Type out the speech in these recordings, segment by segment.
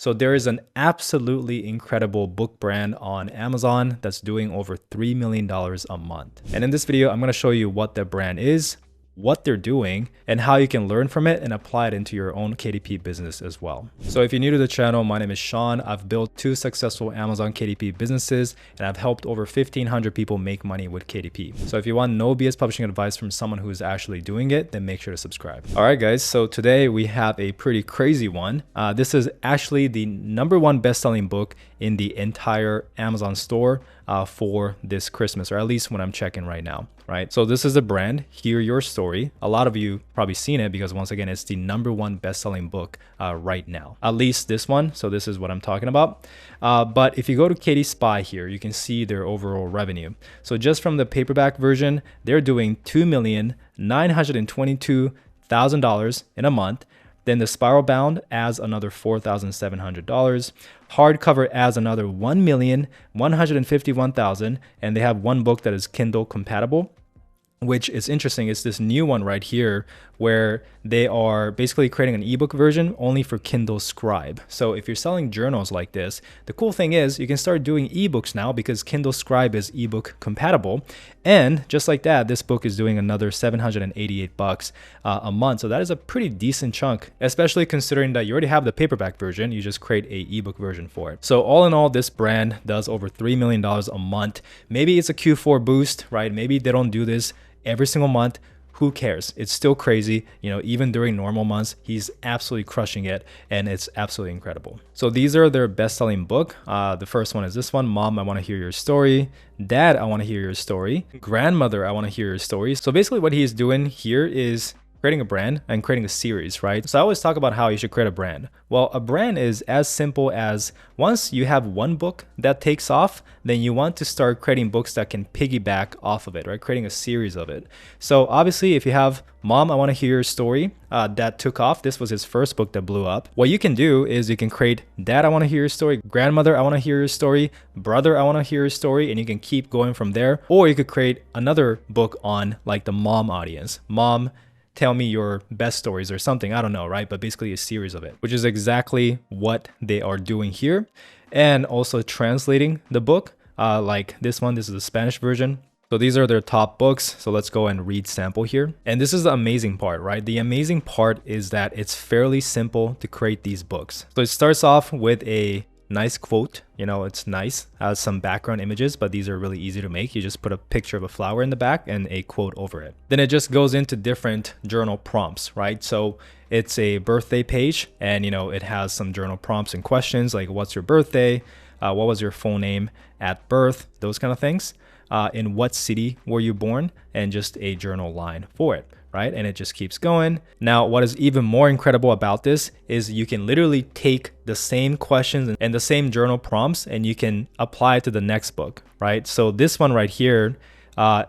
So there is an absolutely incredible book brand on Amazon that's doing over $3 million a month. And in this video, I'm going to show you what the brand is, what they're doing, and how you can learn from it and apply it into your own KDP business as well. So if you're new to the channel, my name is Sean. I've built 2 successful Amazon KDP businesses, and I've helped over 1,500 people make money with KDP. So if you want no BS publishing advice from someone who is actually doing it, then make sure to subscribe. All right, guys. So today we have a pretty crazy one. This is actually the #1 best-selling book in the entire Amazon store for this Christmas, or at least when I'm checking right now, right? So this is the brand, Hear Your Story. A lot of you probably seen it because once again, it's the #1 best-selling book right now, at least this one. So this is what I'm talking about. But if you go to KD Spy here, you can see their overall revenue. So just from the paperback version, they're doing $2,922,000 in a month. Then the spiral bound adds another $4,700. Hardcover adds another $1,151,000, and they have one book that is Kindle compatible, which is interesting. It's this new one right here where they are basically creating an ebook version only for Kindle Scribe. So if you're selling journals like this, the cool thing is you can start doing ebooks now because Kindle Scribe is ebook compatible. And just like that, this book is doing another $788 a month. So that is a pretty decent chunk, especially considering that you already have the paperback version. You just create a ebook version for it. So all in all, this brand does over $3 million a month. Maybe it's a Q4 boost, right? Maybe they don't do this every single month. Who cares? It's still crazy. You know, even during normal months, he's absolutely crushing it, and it's absolutely incredible. So these are their best-selling book. The first one is this one, Mom, I Want to Hear Your Story. Dad, I Want to Hear Your Story. Grandmother, I Want to Hear Your Story. So basically what he's doing here is creating a brand and creating a series, right? So I always talk about how you should create a brand. Well, a brand is as simple as once you have one book that takes off, then you want to start creating books that can piggyback off of it, right? Creating a series of it. So obviously if you have Mom, I Want to Hear Your Story that took off, this was his first book that blew up. What you can do is you can create Dad, I Want to Hear Your Story, Grandmother, I Want to Hear Your Story, Brother, I Want to Hear Your Story, and you can keep going from there. Or you could create another book on like the mom audience. Mom, tell me your best stories or something, I don't know, right? But basically a series of it, which is exactly what they are doing here. And also translating the book, like this one, this is the Spanish version. So these are their top books. So let's go and read sample here. And this is the amazing part, right? The amazing part is that it's fairly simple to create these books. So it starts off with a nice quote. You know, it's nice, has some background images, but these are really easy to make. You just put a picture of a flower in the back and a quote over it. Then it just goes into different journal prompts, right? So it's a birthday page, and you know, it has some journal prompts and questions like what's your birthday, what was your full name at birth, those kind of things. In what city were you born, and just a journal line for it, right? And it just keeps going. Now, what is even more incredible about this is you can literally take the same questions and the same journal prompts and you can apply it to the next book, right? So this one right here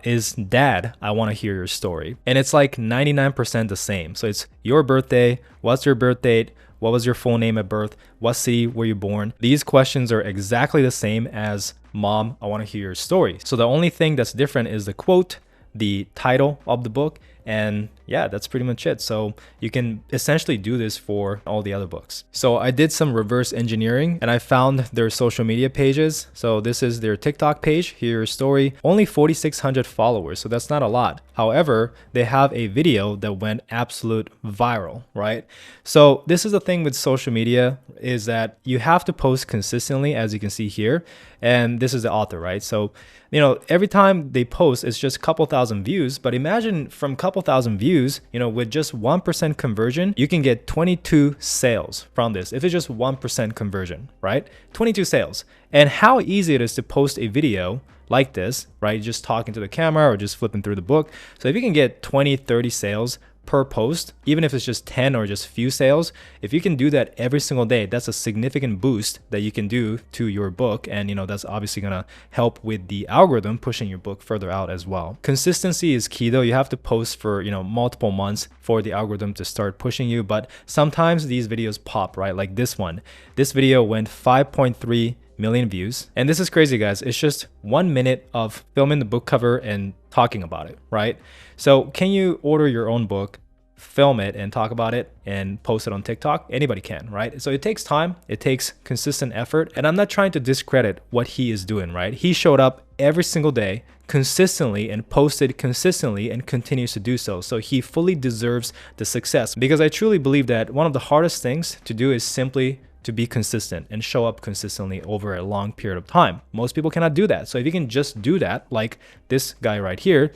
is Dad, I Want to Hear Your Story. And it's like 99% the same. So it's your birthday, what's your birth date, what was your full name at birth, what city were you born? These questions are exactly the same as Mom, I Want to Hear Your Story. So the only thing that's different is the quote, the title of the book, and yeah, that's pretty much it. So you can essentially do this for all the other books. So I did some reverse engineering and I found their social media pages. So this is their TikTok page, Hear Your Story, only 4,600 followers. So that's not a lot. However, they have a video that went absolute viral, right? So this is the thing with social media is that you have to post consistently, as you can see here. And this is the author, right? So, you know, every time they post, it's just a couple thousand views, but imagine from a couple thousand views, you know, with just 1% conversion, you can get 22 sales from this. If it's just 1% conversion, right? 22 sales. And how easy it is to post a video like this, right? Just talking to the camera or just flipping through the book. So if you can get 20, 30 sales per post, even if it's just 10 or just few sales, if you can do that every single day, that's a significant boost that you can do to your book. And you know, that's obviously gonna help with the algorithm pushing your book further out as well. Consistency is key though. You have to post for, you know, multiple months for the algorithm to start pushing you, but sometimes these videos pop, right? Like this one. This video went 5.3 million views. And this is crazy, guys. It's just 1 minute of filming the book cover and talking about it, right? So can you order your own book film it and talk about it and post it on TikTok. Anybody can, right? So it takes time, it takes consistent effort. And I'm not trying to discredit what he is doing, right? He showed up every single day consistently and posted consistently and continues to do so. So he fully deserves the success, because I truly believe that one of the hardest things to do is simply to be consistent and show up consistently over a long period of time. Most people cannot do that. So if you can just do that, like this guy right here,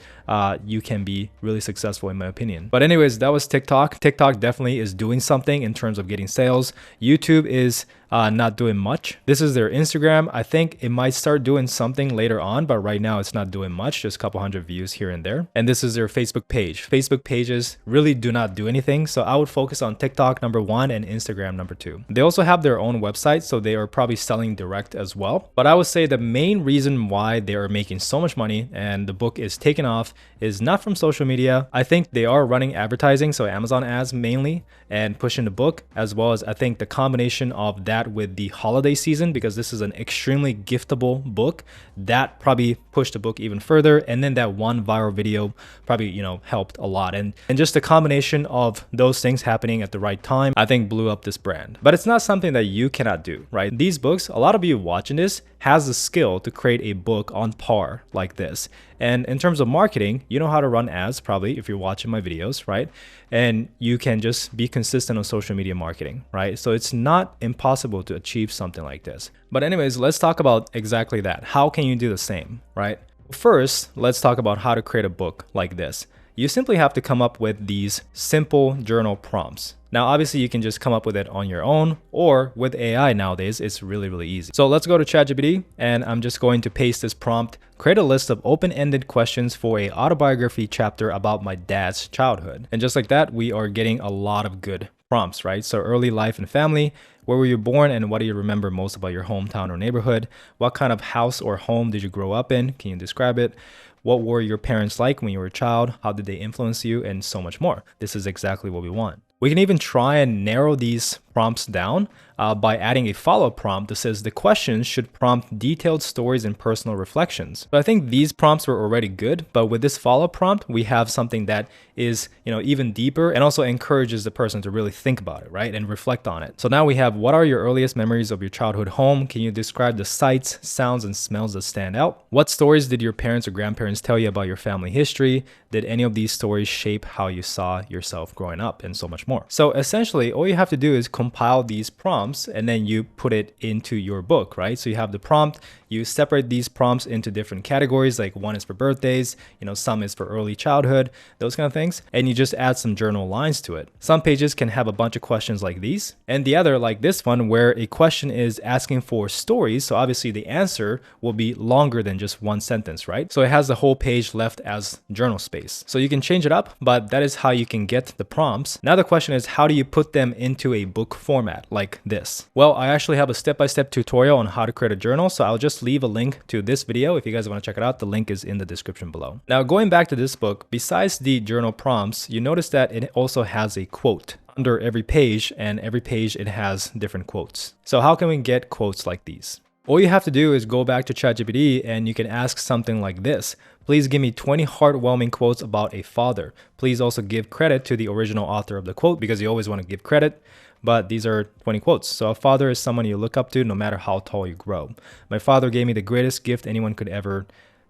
you can be really successful in my opinion. But anyways, that was TikTok. TikTok definitely is doing something in terms of getting sales. YouTube is not doing much. This is their Instagram. I think it might start doing something later on, but right now it's not doing much, just a couple hundred views here and there. And this is their Facebook page. Facebook pages really do not do anything. So I would focus on TikTok #1 and Instagram #2. They also have their own website, so they are probably selling direct as well. But I would say the main reason why they are making so much money and the book is taking off is not from social media. I think they are running advertising, so Amazon ads mainly, and pushing the book, as well as I think the combination of that with the holiday season, because this is an extremely giftable book, that probably pushed the book even further. And then that one viral video probably, helped a lot. And just the combination of those things happening at the right time, I think blew up this brand. But it's not something that you cannot do, right? These books, a lot of you watching this has the skill to create a book on par like this. And in terms of marketing, you know how to run ads probably if you're watching my videos, right? And you can just be consistent on social media marketing, right? So it's not impossible to achieve something like this. But anyways, let's talk about exactly that. How can you do the same, right? First, let's talk about how to create a book like this. You simply have to come up with these simple journal prompts. Now, obviously, you can just come up with it on your own, or with AI nowadays, it's really, really easy. So let's go to ChatGPT, and I'm just going to paste this prompt. Create a list of open-ended questions for a autobiography chapter about my dad's childhood. And just like that, we are getting a lot of good prompts, right? So early life and family, where were you born and what do you remember most about your hometown or neighborhood? What kind of house or home did you grow up in? Can you describe it? What were your parents like when you were a child? How did they influence you? And so much more. This is exactly what we want. We can even try and narrow these prompts down by adding a follow-up prompt that says the questions should prompt detailed stories and personal reflections. But I think these prompts were already good, but with this follow-up prompt, we have something that is, even deeper and also encourages the person to really think about it, right? And reflect on it. So now we have, what are your earliest memories of your childhood home? Can you describe the sights, sounds, and smells that stand out? What stories did your parents or grandparents tell you about your family history? Did any of these stories shape how you saw yourself growing up? And so much more. So essentially, all you have to do is compile these prompts and then you put it into your book, right? So you have the prompt, you separate these prompts into different categories, like one is for birthdays, some is for early childhood, those kind of things. And you just add some journal lines to it. Some pages can have a bunch of questions like these, and the other like this one where a question is asking for stories. So obviously the answer will be longer than just one sentence, right? So it has the whole page left as journal space. So you can change it up, but that is how you can get the prompts. Now the question is, how do you put them into a book format like this? Well, I actually have a step-by-step tutorial on how to create a journal. So I'll just leave a link to this video. If you guys want to check it out, the link is in the description below. Now, going back to this book, besides the journal prompts, you notice that it also has a quote under every page, and every page it has different quotes. So how can we get quotes like these? All you have to do is go back to ChatGPT and you can ask something like this. Please give me 20 heartwarming quotes about a father. Please also give credit to the original author of the quote, because you always want to give credit. But these are 20 quotes. So a father is someone you look up to no matter how tall you grow. My father gave me the greatest gift anyone could ever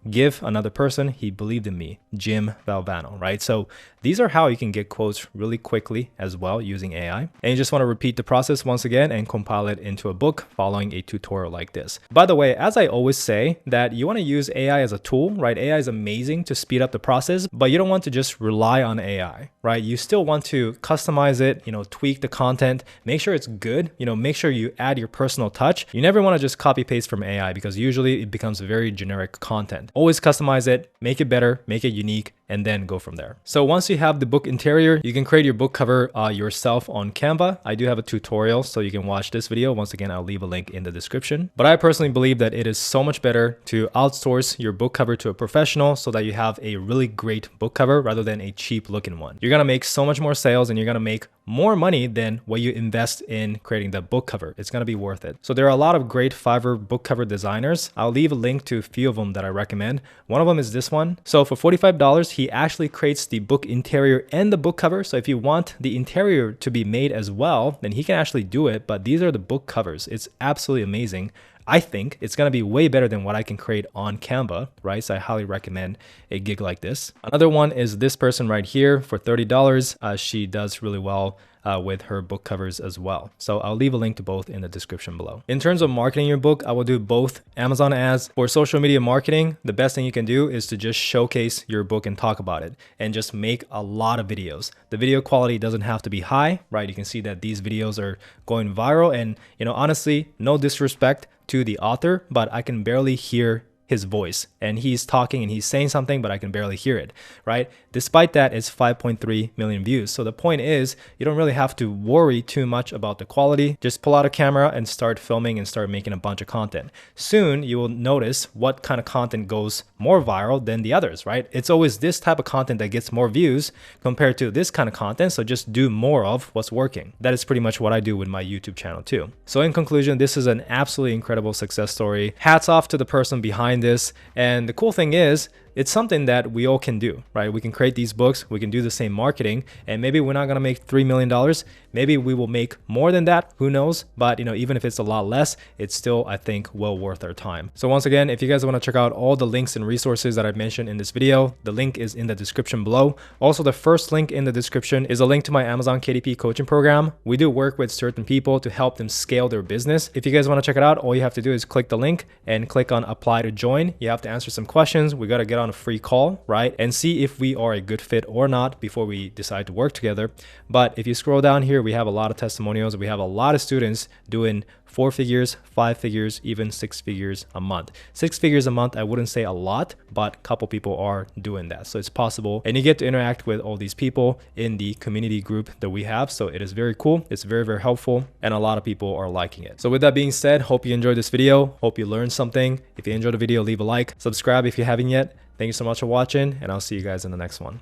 give another person. He believed in me. Jim Valvano, right? So these are how you can get quotes really quickly as well using AI. And you just want to repeat the process once again and compile it into a book following a tutorial like this. By the way, as I always say, that you want to use AI as a tool, right? AI is amazing to speed up the process, but you don't want to just rely on AI, right? You still want to customize it, tweak the content, make sure it's good, make sure you add your personal touch. You never want to just copy paste from AI, because usually it becomes very generic content. Always customize it, make it better, make it unique, and then go from there. So once you have the book interior, you can create your book cover yourself on Canva. I do have a tutorial, so you can watch this video. Once again, I'll leave a link in the description. But I personally believe that it is so much better to outsource your book cover to a professional so that you have a really great book cover rather than a cheap looking one. You're gonna make so much more sales and you're gonna make more money than what you invest in creating the book cover. It's going to be worth it. So there are a lot of great Fiverr book cover designers. I'll leave a link to a few of them that I recommend. One of them is this one. So for $45, he actually creates the book interior and the book cover. So if you want the interior to be made as well, then he can actually do it. But these are the book covers. It's absolutely amazing. I think it's going to be way better than what I can create on Canva, right? So I highly recommend a gig like this. Another one is this person right here for $30. She does really well with her book covers as well. So I'll leave a link to both in the description below. In terms of marketing your book, I will do both Amazon ads. For social media marketing, the best thing you can do is to just showcase your book and talk about it and just make a lot of videos. The video quality doesn't have to be high, right? You can see that these videos are going viral, and honestly, no disrespect to the author, but I can barely hear his voice, and he's talking and he's saying something, but I can barely hear it, right? Despite that, it's 5.3 million views. So the point is, you don't really have to worry too much about the quality. Just pull out a camera and start filming and start making a bunch of content. Soon you will notice what kind of content goes more viral than the others, right? It's always this type of content that gets more views compared to this kind of content. So just do more of what's working. That is pretty much what I do with my YouTube channel too. So in conclusion, this is an absolutely incredible success story. Hats off to the person behind this. And the cool thing is, it's something that we all can do, right? We can create these books, we can do the same marketing, and maybe we're not gonna make $3 million. Maybe we will make more than that, who knows? But even if it's a lot less, it's still, I think, well worth our time. So once again, if you guys wanna check out all the links and resources that I've mentioned in this video, the link is in the description below. Also, the first link in the description is a link to my Amazon KDP coaching program. We do work with certain people to help them scale their business. If you guys wanna check it out, all you have to do is click the link and click on apply to join. You have to answer some questions. We gotta get on a free call, right? And see if we are a good fit or not before we decide to work together. But if you scroll down here, we have a lot of testimonials. We have a lot of students doing 4 figures, 5 figures, even 6 figures a month. 6 figures a month, I wouldn't say a lot, but a couple people are doing that. So it's possible. And you get to interact with all these people in the community group that we have. So it is very cool. It's very, very helpful. And a lot of people are liking it. So with that being said, hope you enjoyed this video. Hope you learned something. If you enjoyed the video, leave a like, subscribe if you haven't yet. Thank you so much for watching, and I'll see you guys in the next one.